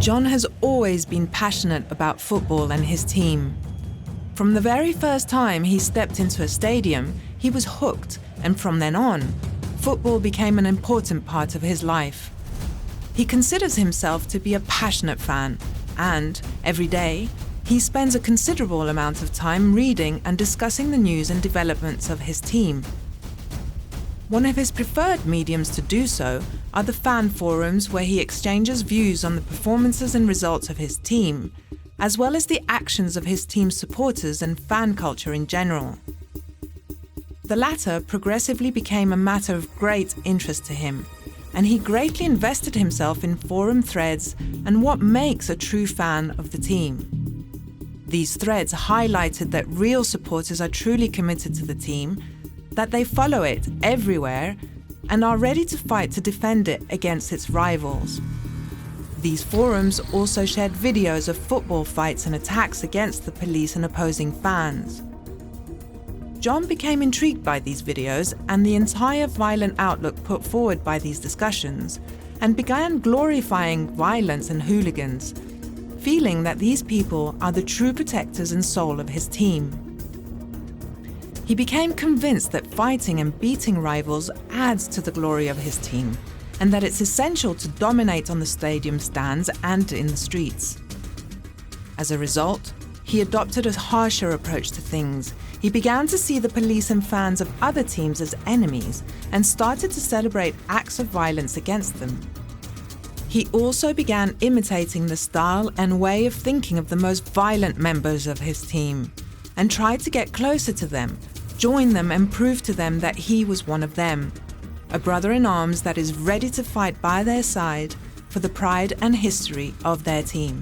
John has always been passionate about football and his team. From the very first time he stepped into a stadium, he was hooked, and from then on, football became an important part of his life. He considers himself to be a passionate fan, and every day, he spends a considerable amount of time reading and discussing the news and developments of his team. One of his preferred mediums to do so are the fan forums, where he exchanges views on the performances and results of his team, as well as the actions of his team's supporters and fan culture in general. The latter progressively became a matter of great interest to him, and he greatly invested himself in forum threads and what makes a true fan of the team. These threads highlighted that real supporters are truly committed to the team, that they follow it everywhere, and are ready to fight to defend it against its rivals. These forums also shared videos of football fights and attacks against the police and opposing fans. John became intrigued by these videos and the entire violent outlook put forward by these discussions, and began glorifying violence and hooligans, feeling that these people are the true protectors and soul of his team. He became convinced that fighting and beating rivals adds to the glory of his team, and that it's essential to dominate on the stadium stands and in the streets. As a result, he adopted a harsher approach to things. He began to see the police and fans of other teams as enemies and started to celebrate acts of violence against them. He also began imitating the style and way of thinking of the most violent members of his team, and tried to get closer to them, join them, and prove to them that he was one of them, a brother-in-arms that is ready to fight by their side for the pride and history of their team.